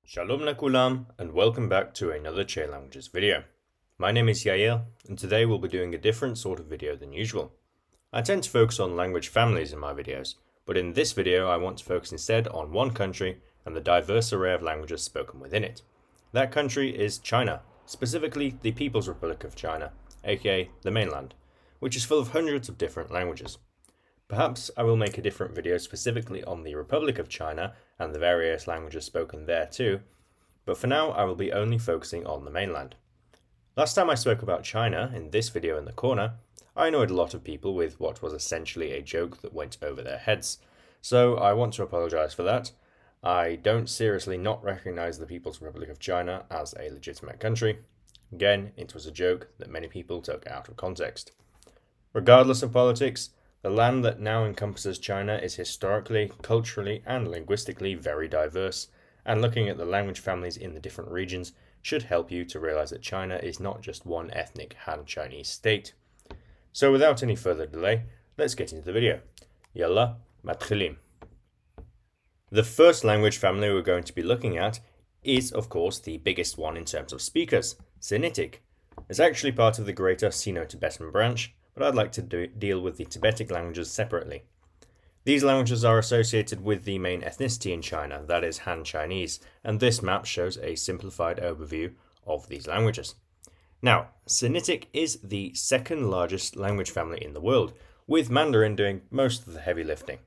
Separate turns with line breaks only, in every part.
Shalom Nakulam and welcome back to another Che Languages video. My name is Yael and today we'll be doing a different sort of video than usual. I tend to focus on language families in my videos, but in this video I want to focus instead on one country and the diverse array of languages spoken within it. That country is China, specifically the People's Republic of China, aka the mainland, which is full of hundreds of different languages. Perhaps I will make a different video specifically on the Republic of China and the various languages spoken there too, but for now I will be only focusing on the mainland. Last time I spoke about China in this video in the corner, I annoyed a lot of people with what was essentially a joke that went over their heads, so I want to apologise for that. I don't seriously not recognise the People's Republic of China as a legitimate country. Again, it was a joke that many people took out of context. Regardless of politics, the land that now encompasses China is historically, culturally, and linguistically very diverse, and looking at the language families in the different regions should help you to realize that China is not just one ethnic Han Chinese state. So without any further delay, let's get into the video. Yalla, matchilim. The first language family we're going to be looking at is, of course, the biggest one in terms of speakers, Sinitic. It's actually part of the greater Sino-Tibetan branch, but I'd like to deal with the Tibetic languages separately. These languages are associated with the main ethnicity in China, that is Han Chinese, and this map shows a simplified overview of these languages. Now, Sinitic is the second largest language family in the world, with Mandarin doing most of the heavy lifting.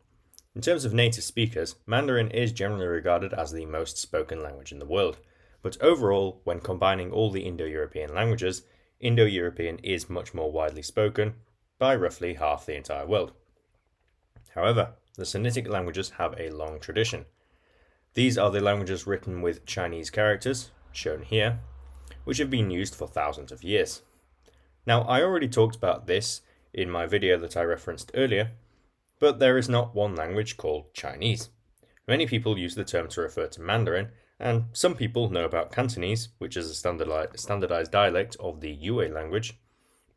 In terms of native speakers, Mandarin is generally regarded as the most spoken language in the world, but overall, when combining all the Indo-European languages, Indo-European is much more widely spoken by roughly half the entire world. However, the Sinitic languages have a long tradition. These are the languages written with Chinese characters, shown here, which have been used for thousands of years. Now, I already talked about this in my video that I referenced earlier, but there is not one language called Chinese. Many people use the term to refer to Mandarin, and some people know about Cantonese, which is a standardized dialect of the Yue language,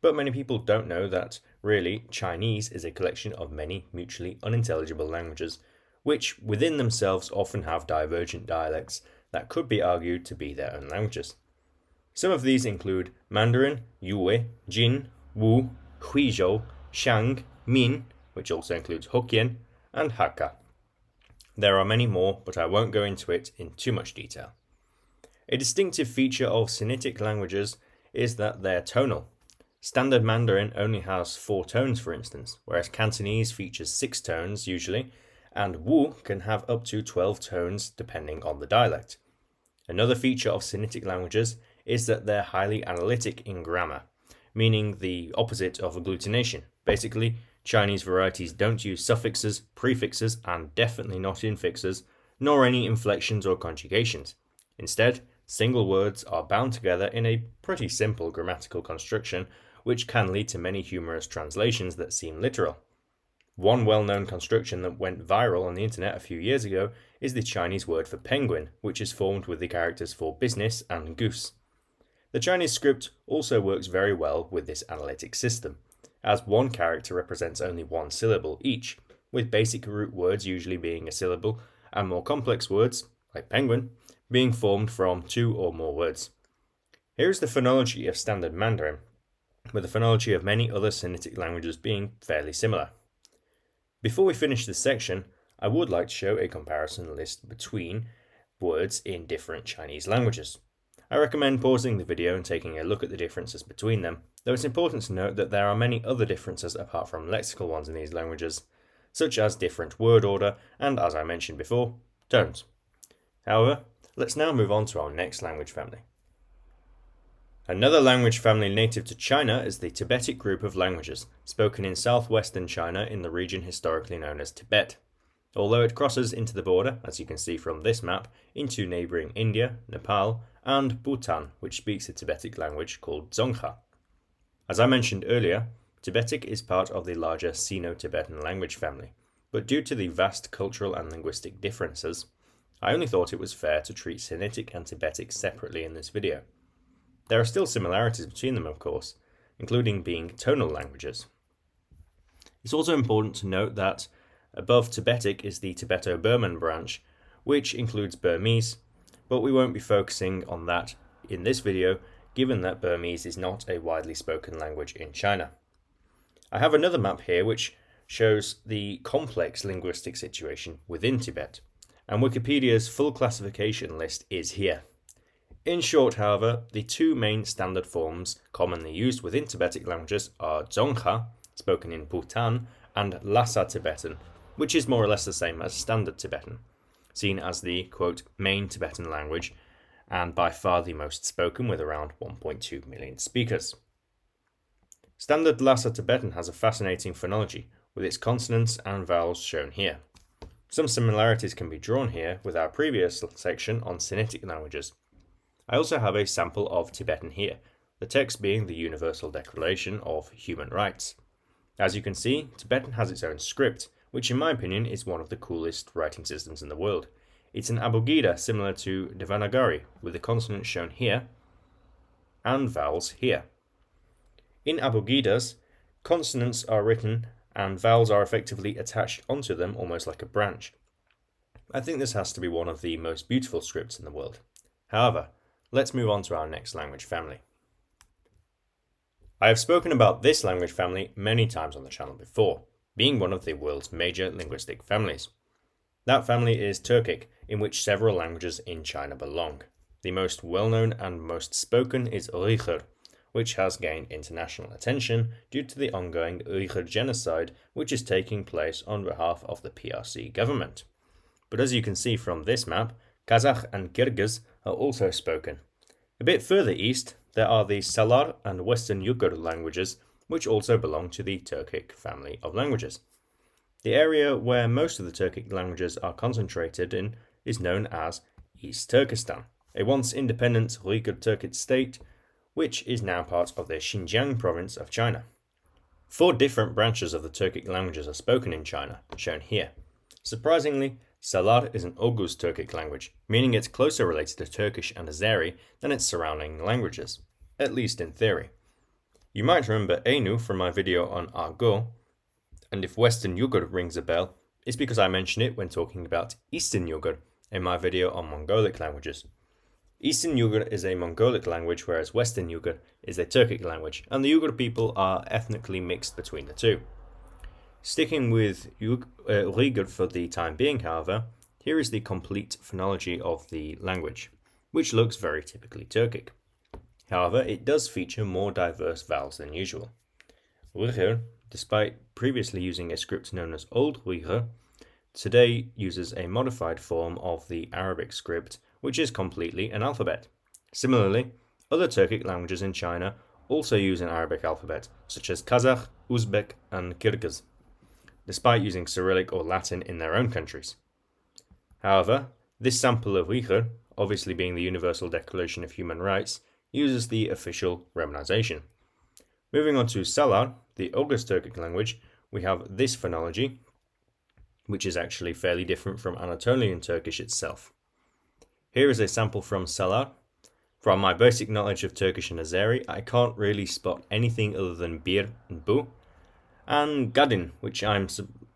but many people don't know that, really, Chinese is a collection of many mutually unintelligible languages, which within themselves often have divergent dialects that could be argued to be their own languages. Some of these include Mandarin, Yue, Jin, Wu, Huizhou, Shang, Min, which also includes Hokkien, and Hakka. There are many more, but I won't go into it in too much detail. A distinctive feature of Sinitic languages is that they're tonal. Standard Mandarin only has 4 tones, for instance, whereas Cantonese features 6 tones usually, and Wu can have up to 12 tones depending on the dialect. Another feature of Sinitic languages is that they're highly analytic in grammar, meaning the opposite of agglutination. Basically, Chinese varieties don't use suffixes, prefixes, and definitely not infixes, nor any inflections or conjugations. Instead, single words are bound together in a pretty simple grammatical construction, which can lead to many humorous translations that seem literal. One well-known construction that went viral on the internet a few years ago is the Chinese word for penguin, which is formed with the characters for business and goose. The Chinese script also works very well with this analytic system, as one character represents only one syllable each, with basic root words usually being a syllable, and more complex words, like penguin, being formed from 2 or more words. Here is the phonology of Standard Mandarin, with the phonology of many other Sinitic languages being fairly similar. Before we finish this section, I would like to show a comparison list between words in different Chinese languages. I recommend pausing the video and taking a look at the differences between them, though it's important to note that there are many other differences apart from lexical ones in these languages, such as different word order and, as I mentioned before, tones. However, let's now move on to our next language family. Another language family native to China is the Tibetic group of languages, spoken in southwestern China in the region historically known as Tibet, although it crosses into the border, as you can see from this map, into neighbouring India, Nepal, and Bhutan, which speaks a Tibetic language called Dzongkha. As I mentioned earlier, Tibetic is part of the larger Sino-Tibetan language family, but due to the vast cultural and linguistic differences, I only thought it was fair to treat Sinitic and Tibetic separately in this video. There are still similarities between them, of course, including being tonal languages. It's also important to note that above Tibetic is the Tibeto-Burman branch, which includes Burmese, but we won't be focusing on that in this video, given that Burmese is not a widely spoken language in China. I have another map here which shows the complex linguistic situation within Tibet, and Wikipedia's full classification list is here. In short, however, the two main standard forms commonly used within Tibetic languages are Dzongkha, spoken in Bhutan, and Lhasa Tibetan, which is more or less the same as Standard Tibetan, seen as the, quote, main Tibetan language, and by far the most spoken with around 1.2 million speakers. Standard Lhasa Tibetan has a fascinating phonology, with its consonants and vowels shown here. Some similarities can be drawn here with our previous section on Sinitic languages. I also have a sample of Tibetan here, the text being the Universal Declaration of Human Rights. As you can see, Tibetan has its own script, which in my opinion is one of the coolest writing systems in the world. It's an abugida similar to Devanagari, with the consonants shown here and vowels here. In abugidas, consonants are written and vowels are effectively attached onto them almost like a branch. I think this has to be one of the most beautiful scripts in the world. However, let's move on to our next language family. I have spoken about this language family many times on the channel before, being one of the world's major linguistic families. That family is Turkic, in which several languages in China belong. The most well-known and most spoken is Uyghur, which has gained international attention due to the ongoing Uyghur genocide which is taking place on behalf of the PRC government. But as you can see from this map, Kazakh and Kyrgyz are also spoken. A bit further east, there are the Salar and Western Yugur languages, which also belong to the Turkic family of languages. The area where most of the Turkic languages are concentrated in is known as East Turkestan, a once independent Uyghur Turkic state, which is now part of the Xinjiang province of China. 4 different branches of the Turkic languages are spoken in China, shown here. Surprisingly, Salar is an Oghuz Turkic language, meaning it's closer related to Turkish and Azeri than its surrounding languages, at least in theory. You might remember Ainu from my video on Argot, and if Western Yugur rings a bell, it's because I mentioned it when talking about Eastern Yugur in my video on Mongolic languages. Eastern Yugur is a Mongolic language, whereas Western Yugur is a Turkic language, and the Yugur people are ethnically mixed between the two. Sticking with Uyghur for the time being, however, here is the complete phonology of the language, which looks very typically Turkic. However, it does feature more diverse vowels than usual. Uyghur, despite previously using a script known as Old Uyghur, today uses a modified form of the Arabic script, which is completely an alphabet. Similarly, other Turkic languages in China also use an Arabic alphabet, such as Kazakh, Uzbek, and Kyrgyz, despite using Cyrillic or Latin in their own countries. However, this sample of Uyghur, obviously being the Universal Declaration of Human Rights, uses the official romanization. Moving on to Salar, the Oghuz Turkic language, we have this phonology, which is actually fairly different from Anatolian Turkish itself. Here is a sample from Salar. From my basic knowledge of Turkish and Azeri, I can't really spot anything other than bir and bu, and gadin, which I'm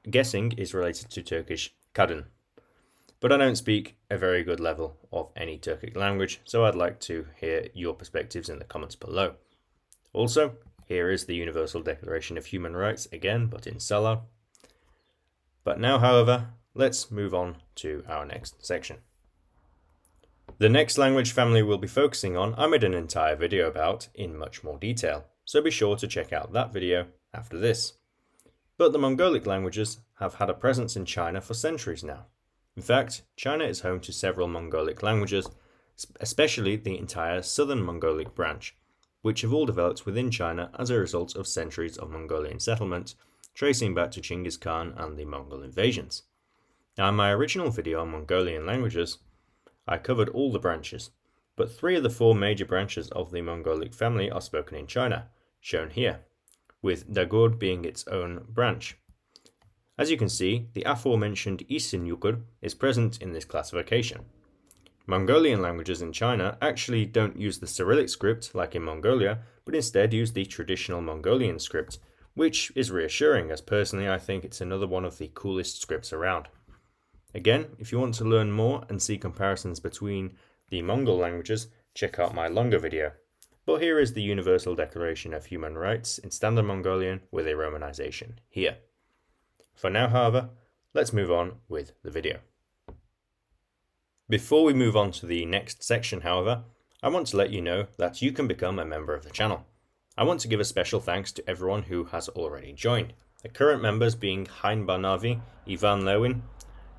guessing is related to Turkish kadın. But I don't speak a very good level of any Turkic language, so I'd like to hear your perspectives in the comments below. Also, here is the Universal Declaration of Human Rights again, but in Salar. But now, however, let's move on to our next section. The next language family we'll be focusing on, I made an entire video about in much more detail, so be sure to check out that video after this. But the Mongolic languages have had a presence in China for centuries now. In fact, China is home to several Mongolic languages, especially the entire southern Mongolic branch, which have all developed within China as a result of centuries of Mongolian settlement, tracing back to Genghis Khan and the Mongol invasions. Now, in my original video on Mongolian languages, I covered all the branches, but 3 of the 4 major branches of the Mongolic family are spoken in China, shown here, with Dagur being its own branch. As you can see, the aforementioned Eastern Yugur is present in this classification. Mongolian languages in China actually don't use the Cyrillic script like in Mongolia, but instead use the traditional Mongolian script, which is reassuring, as personally I think it's another one of the coolest scripts around. Again, if you want to learn more and see comparisons between the Mongol languages, check out my longer video. But here is the Universal Declaration of Human Rights in Standard Mongolian with a romanization here. For now, however, let's move on with the video. Before we move on to the next section, however, I want to let you know that you can become a member of the channel. I want to give a special thanks to everyone who has already joined. The current members being Hein Barnavi, Ivan Lewin,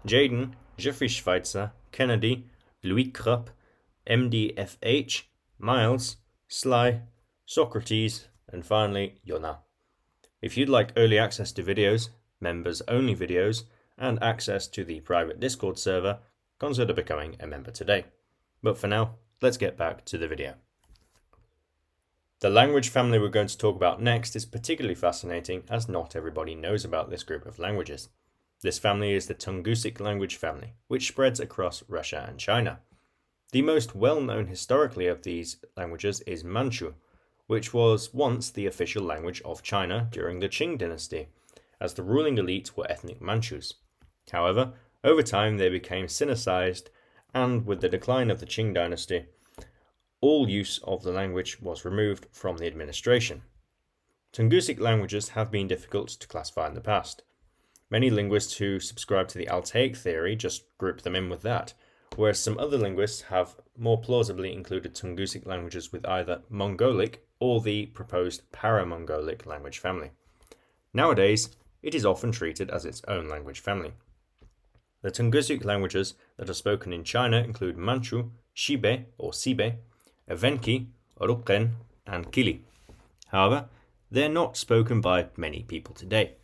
Jaden, Jeffrey Schweitzer, Kennedy, Louis Krupp, Mdfh, Miles, Sly, Socrates, and finally Yona. If you'd like early access to videos, members only videos, and access to the private Discord server, consider becoming a member today. But for now, let's get back to the video. The language family we're going to talk about next is particularly fascinating as not everybody knows about this group of languages. This family is the Tungusic language family, which spreads across Russia and China. The most well-known historically of these languages is Manchu, which was once the official language of China during the Qing dynasty, as the ruling elite were ethnic Manchus. However, over time they became Sinicized, and with the decline of the Qing dynasty, all use of the language was removed from the administration. Tungusic languages have been difficult to classify in the past. Many linguists who subscribe to the Altaic theory just group them in with that, whereas some other linguists have more plausibly included Tungusic languages with either Mongolic or the proposed Para-Mongolic language family. Nowadays, it is often treated as its own language family. The Tungusic languages that are spoken in China include Manchu, Xibe or Sibe, Evenki, Rukken, and Kili. However, they are not spoken by many people today.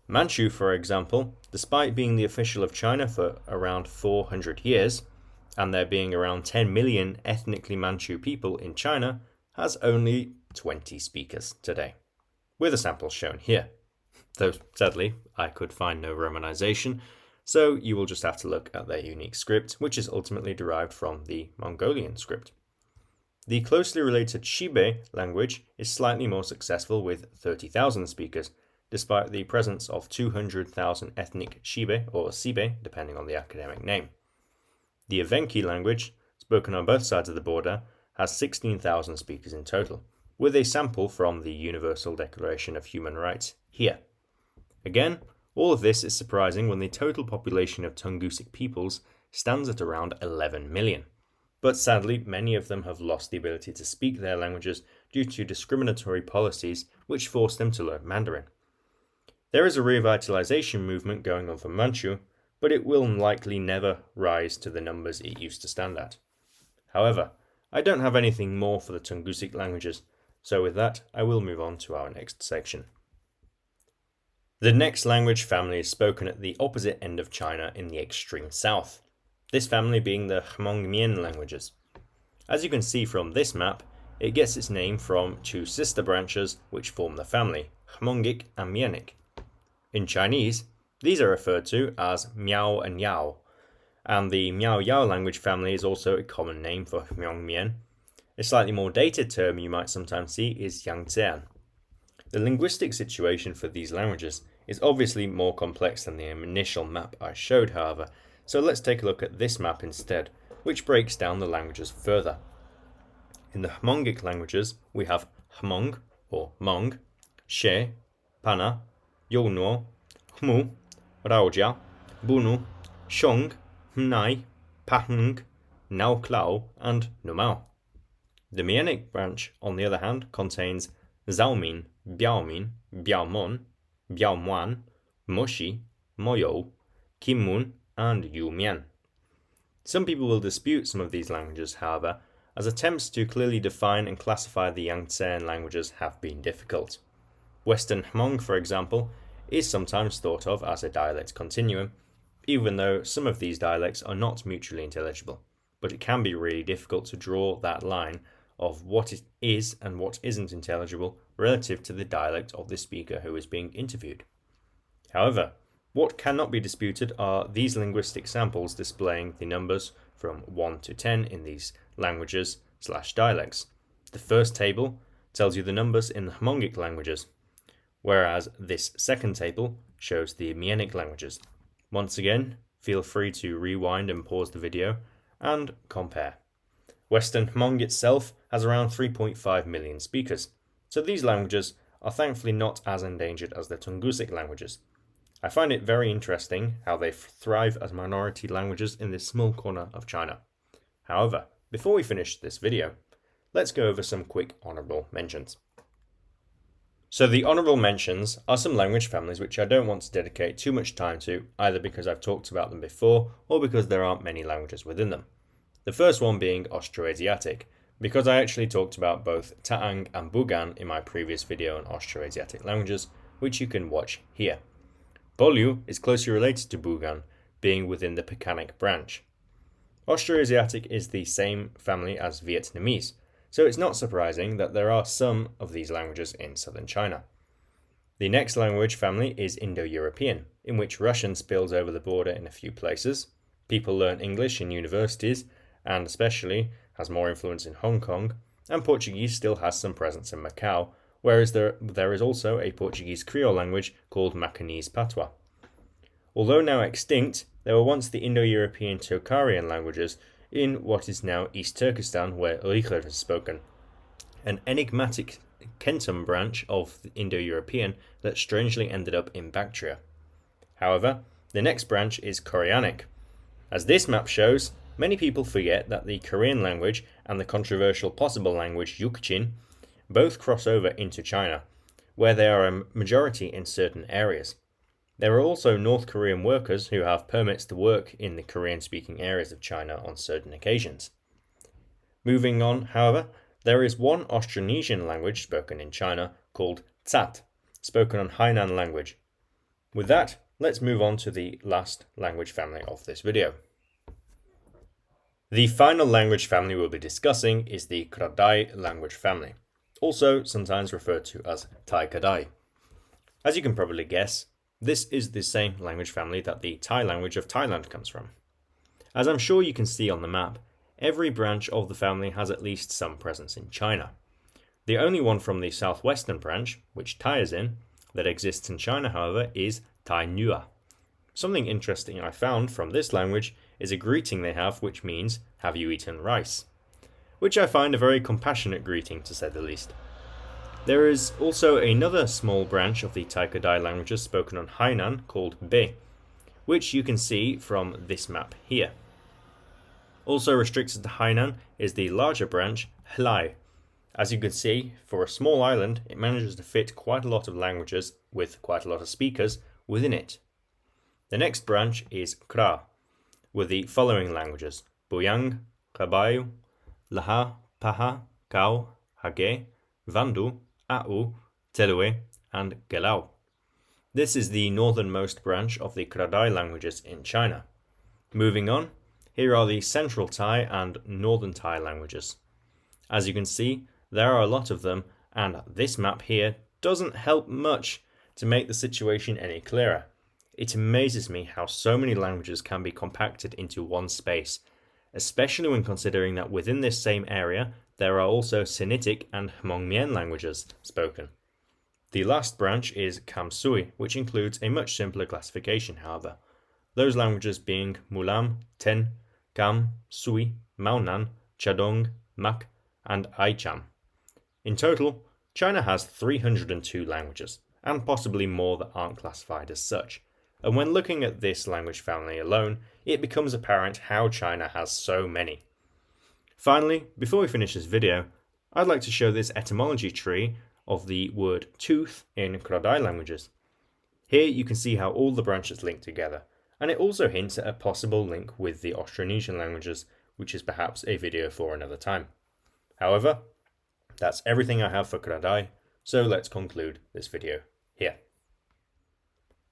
Manchu, for example, despite being the official of China for around 400 years, and there being around 10 million ethnically Manchu people in China, has only 20 speakers today, with a sample shown here. Though sadly, I could find no romanization, so you will just have to look at their unique script, which is ultimately derived from the Mongolian script. The closely related Xibe language is slightly more successful with 30,000 speakers, despite the presence of 200,000 ethnic Xibe or Sibe, depending on the academic name. The Evenki language, spoken on both sides of the border, has 16,000 speakers in total, with a sample from the Universal Declaration of Human Rights here. Again, all of this is surprising when the total population of Tungusic peoples stands at around 11 million. But sadly, many of them have lost the ability to speak their languages due to discriminatory policies which force them to learn Mandarin. There is a revitalization movement going on for Manchu, but it will likely never rise to the numbers it used to stand at. However, I don't have anything more for the Tungusic languages, so with that, I will move on to our next section. The next language family is spoken at the opposite end of China in the extreme south, this family being the Hmong-Mien languages. As you can see from this map, it gets its name from two sister branches which form the family, Hmongic and Mienic. In Chinese, these are referred to as Miao and Yao, and the Miao-Yao language family is also a common name for Hmong-Mien. A slightly more dated term you might sometimes see is Yangtzean. The linguistic situation for these languages is obviously more complex than the initial map I showed, however, so let's take a look at this map instead, which breaks down the languages further. In the Hmongic languages, we have Hmong or Hmong, She, Pana, Yonuo, Hmu, Raojia, Bunu, Shong, Hnai, Pahng, Naoklao, and Numao. The Mienic branch, on the other hand, contains Zhaomin, Biaomin, Biaomon, Biaomuan, Moshi, Moyo, Kimun, and Yumian. Some people will dispute some of these languages, however, as attempts to clearly define and classify the Yangtzean languages have been difficult. Western Hmong, for example, is sometimes thought of as a dialect continuum, even though some of these dialects are not mutually intelligible, but it can be really difficult to draw that line of what is and what isn't intelligible relative to the dialect of the speaker who is being interviewed. However, what cannot be disputed are these linguistic samples displaying the numbers from 1 to 10 in these languages/dialects. The first table tells you the numbers in the Hmongic languages, whereas this second table shows the Mienic languages. Once again, feel free to rewind and pause the video and compare. Western Hmong itself has around 3.5 million speakers, so these languages are thankfully not as endangered as the Tungusic languages. I find it very interesting how they thrive as minority languages in this small corner of China. However, before we finish this video, let's go over some quick honourable mentions. So the honourable mentions are some language families which I don't want to dedicate too much time to, either because I've talked about them before or because there aren't many languages within them. The first one being Austroasiatic, because I actually talked about both Taang and Bugan in my previous video on Austroasiatic languages, which you can watch here. Bolu is closely related to Bugan, being within the Pekanic branch. Austroasiatic is the same family as Vietnamese, so it's not surprising that there are some of these languages in southern China. The next language family is Indo-European, in which Russian spills over the border in a few places. People learn English in universities, and especially has more influence in Hong Kong, and Portuguese still has some presence in Macau, whereas there is also a Portuguese Creole language called Macanese Patois. Although now extinct, there were once the Indo-European Tocharian languages in what is now East Turkestan, where Uyghur is spoken, an enigmatic Kentum branch of the Indo-European that strangely ended up in Bactria. However, the next branch is Koreanic. As this map shows, many people forget that the Korean language and the controversial possible language Yukchin both cross over into China, where they are a majority in certain areas. There are also North Korean workers who have permits to work in the Korean-speaking areas of China on certain occasions. Moving on, however, there is one Austronesian language spoken in China called Tsat, spoken on Hainan language. With that, let's move on to the last language family of this video. The final language family we'll be discussing is the Kra-Dai language family, also sometimes referred to as Tai-Kadai. As you can probably guess, this is the same language family that the Thai language of Thailand comes from. As I'm sure you can see on the map, every branch of the family has at least some presence in China. The only one from the southwestern branch, which Thai is in, that exists in China, however, is Tai Nua. Something interesting I found from this language is a greeting they have which means, "Have you eaten rice?" which I find a very compassionate greeting, to say the least. There is also another small branch of the Tai-Kadai languages spoken on Hainan called Be, which you can see from this map here. Also restricted to Hainan is the larger branch Hlai. As you can see, for a small island, it manages to fit quite a lot of languages with quite a lot of speakers within it. The next branch is Kra, with the following languages: Buyang, Kabayu, Laha, Paha, Kau, Hage, Vandu, Au, Telue, and Gelau. This is the northernmost branch of the Kra-Dai languages in China. Moving on, here are the Central Thai and Northern Thai languages. As you can see, there are a lot of them, and this map here doesn't help much to make the situation any clearer. It amazes me how so many languages can be compacted into one space, especially when considering that within this same area there are also Sinitic and Hmong-Mien languages spoken. The last branch is Kam-Sui, which includes a much simpler classification, however, those languages being Mulam, Ten, Kam, Sui, Maonan, Chadong, Mak, and Aicham. In total, China has 302 languages, and possibly more that aren't classified as such. And when looking at this language family alone, it becomes apparent how China has so many. Finally, before we finish this video, I'd like to show this etymology tree of the word tooth in Kra-Dai languages. Here you can see how all the branches link together, and it also hints at a possible link with the Austronesian languages, which is perhaps a video for another time. However, that's everything I have for Kra-Dai, so let's conclude this video here.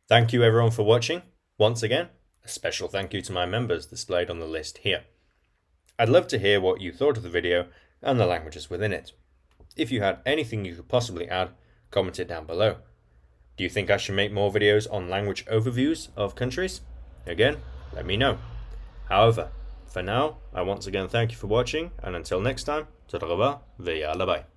Thank you everyone for watching. Once again, a special thank you to my members displayed on the list here. I'd love to hear what you thought of the video and the languages within it. If you had anything you could possibly add, comment it down below. Do you think I should make more videos on language overviews of countries? Again, let me know. However, for now, I once again thank you for watching, and until next time, ta-ra, ve yalla bye.